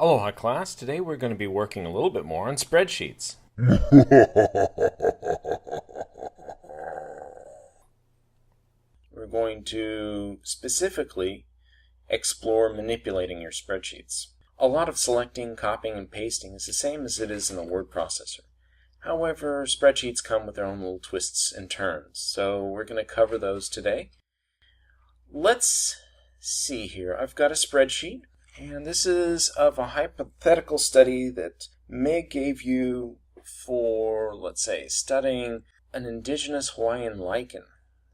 Aloha class, today we're going to be working a little bit more on spreadsheets. We're going to specifically explore manipulating your spreadsheets. A lot of selecting, copying, and pasting is the same as it is in a word processor. However, spreadsheets come with their own little twists and turns, so we're going to cover those today. Let's see here. I've got a spreadsheet, and this is of a hypothetical study that Meg gave you for, let's say, studying an indigenous Hawaiian lichen.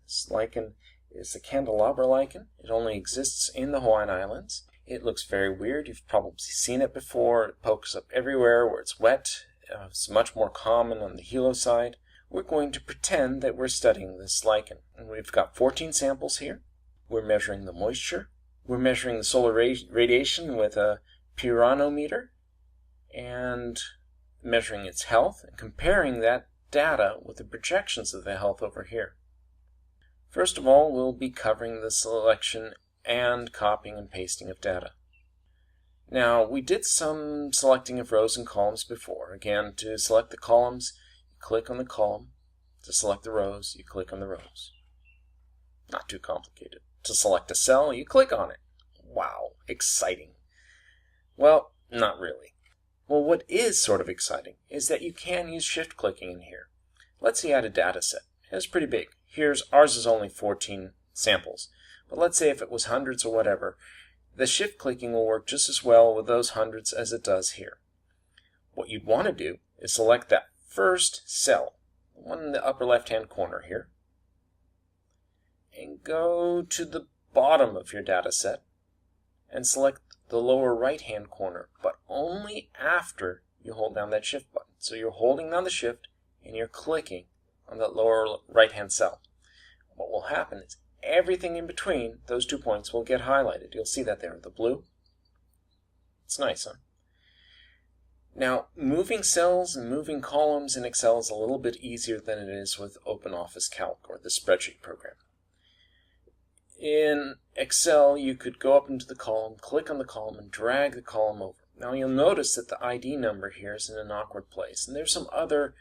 This lichen is the candelabra lichen. It only exists in the Hawaiian Islands. It looks very weird. You've probably seen it before. It pokes up everywhere where it's wet. It's much more common on the Hilo side. We're going to pretend that we're studying this lichen. And we've got 14 samples here. We're measuring the moisture. We're measuring the solar radiation with a pyranometer and measuring its health and comparing that data with the projections of the health over here. First of all, we'll be covering the selection and copying and pasting of data. Now, we did some selecting of rows and columns before. Again, to select the columns, you click on the column. To select the rows, you click on the rows. Not too complicated. To select a cell, you click on it. Wow, exciting. Well, not really. Well, what is sort of exciting is that you can use shift clicking in here. Let's say you had a data set. It's pretty big. Ours is only 14 samples. But let's say if it was hundreds or whatever, the shift clicking will work just as well with those hundreds as it does here. What you'd want to do is select that first cell, the one in the upper left-hand corner here, and go to the bottom of your data set and select the lower right-hand corner, but only after you hold down that shift button. So you're holding down the shift and you're clicking on that lower right-hand cell. What will happen is everything in between those 2 points will get highlighted. You'll see that there, the blue. It's nice, huh? Now, moving cells and moving columns in Excel is a little bit easier than it is with OpenOffice Calc or the spreadsheet program. In Excel, you could go up into the column, click on the column, and drag the column over. Now, you'll notice that the ID number here is in an awkward place, and there's some other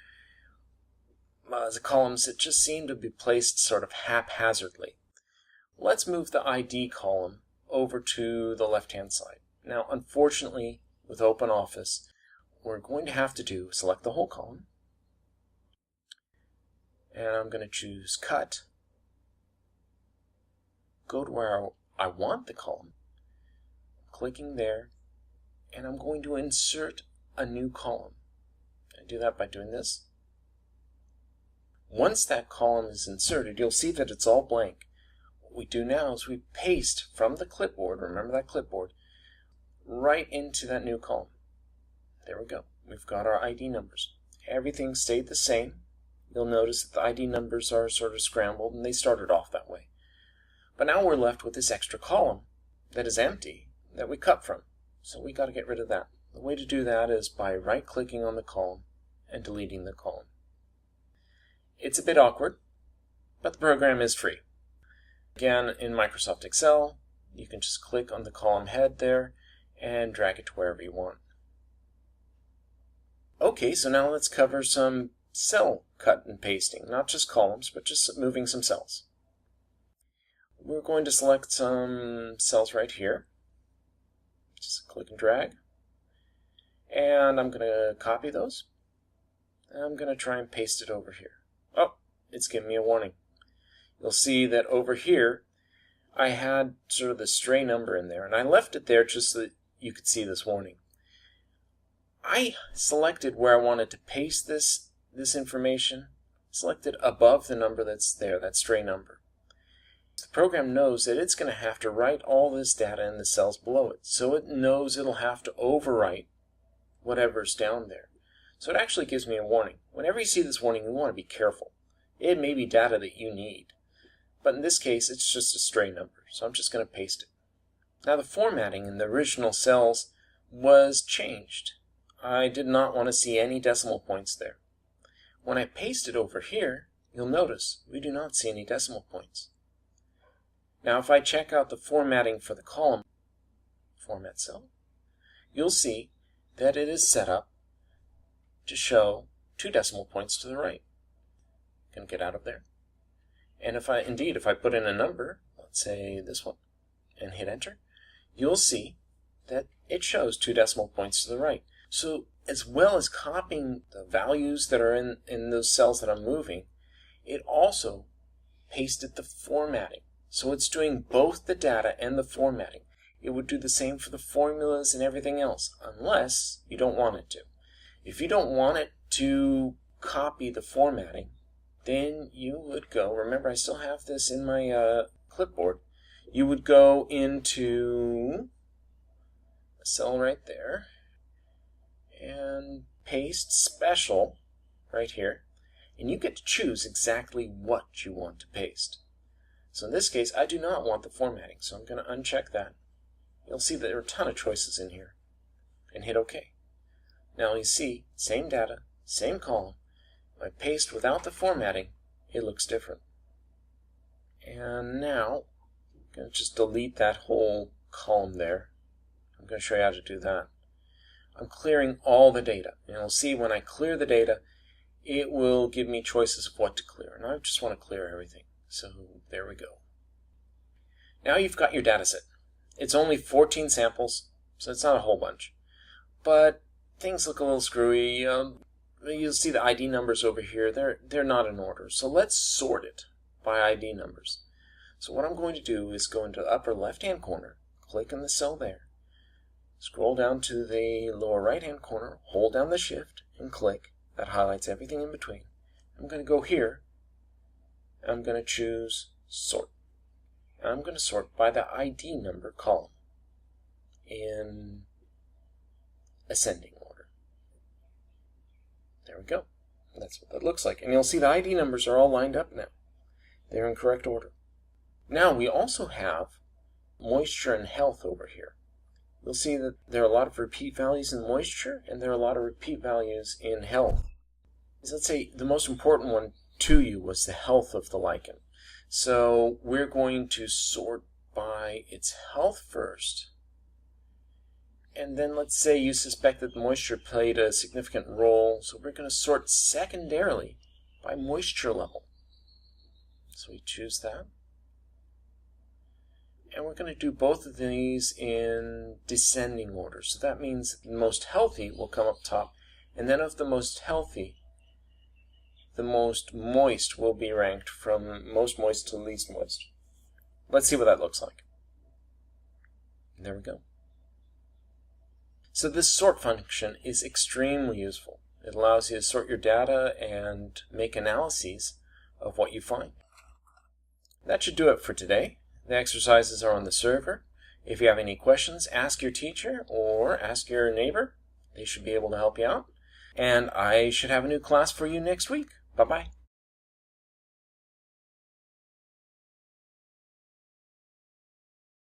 columns that just seem to be placed sort of haphazardly. Let's move the ID column over to the left-hand side. Now, unfortunately, with OpenOffice, we're going to have to select the whole column, and I'm going to choose Cut. Go to where I want the column, clicking there, and I'm going to insert a new column. I do that by doing this. Once that column is inserted, you'll see that it's all blank. What we do now is we paste from the clipboard, remember that clipboard, right into that new column. There we go. We've got our ID numbers. Everything stayed the same. You'll notice that the ID numbers are sort of scrambled, and they started off that way. But now we're left with this extra column that is empty that we cut from. So we got to get rid of that. The way to do that is by right-clicking on the column and deleting the column. It's a bit awkward, but the program is free. Again, in Microsoft Excel, you can just click on the column head there and drag it to wherever you want. Okay, so now let's cover some cell cut and pasting, not just columns, but just moving some cells. We're going to select some cells right here. Just click and drag. And I'm going to copy those. I'm going to try and paste it over here. Oh, it's giving me a warning. You'll see that over here, I had sort of the stray number in there, and I left it there just so that you could see this warning. I selected where I wanted to paste this information, selected above the number that's there, that stray number. The program knows that it's going to have to write all this data in the cells below it, so it knows it'll have to overwrite whatever's down there. So it actually gives me a warning. Whenever you see this warning, you want to be careful. It may be data that you need, but in this case, it's just a stray number, so I'm just going to paste it. Now, the formatting in the original cells was changed. I did not want to see any decimal points there. When I paste it over here, you'll notice we do not see any decimal points. Now if I check out the formatting for the column, format cell, you'll see that it is set up to show 2 decimal points to the right. Can get out of there. And if I put in a number, let's say this one, and hit enter, you'll see that it shows 2 decimal points to the right. So as well as copying the values that are in those cells that I'm moving, it also pasted the formatting. So it's doing both the data and the formatting. It would do the same for the formulas and everything else, unless you don't want it to. If you don't want it to copy the formatting, then you would go, remember I still have this in my clipboard, you would go into a cell right there and paste special right here, and you get to choose exactly what you want to paste. So in this case, I do not want the formatting, so I'm going to uncheck that. You'll see that there are a ton of choices in here, and hit OK. Now you see, same data, same column. If I paste without the formatting, it looks different. And now, I'm going to just delete that whole column there. I'm going to show you how to do that. I'm clearing all the data. And you'll see when I clear the data, it will give me choices of what to clear. And I just want to clear everything. So there we go. Now you've got your data set. It's only 14 samples, so it's not a whole bunch. But things look a little screwy. You'll see the ID numbers over here. They're not in order. So let's sort it by ID numbers. So what I'm going to do is go into the upper left-hand corner, click on the cell there, scroll down to the lower right-hand corner, hold down the shift, and click. That highlights everything in between. I'm going to go here. I'm going to choose Sort. And I'm going to sort by the ID number column in ascending order. There we go. That's what that looks like. And you'll see the ID numbers are all lined up now. They're in correct order. Now we also have moisture and health over here. You'll see that there are a lot of repeat values in moisture, and there are a lot of repeat values in health. So let's say the most important one to you was the health of the lichen. So we're going to sort by its health first. And then let's say you suspect that the moisture played a significant role, so we're going to sort secondarily by moisture level. So we choose that. And we're going to do both of these in descending order. So that means the most healthy will come up top, and then of the most healthy, the most moist will be ranked from most moist to least moist. Let's see what that looks like. There we go. So this sort function is extremely useful. It allows you to sort your data and make analyses of what you find. That should do it for today. The exercises are on the server. If you have any questions, ask your teacher or ask your neighbor. They should be able to help you out. And I should have a new class for you next week. Bye-bye.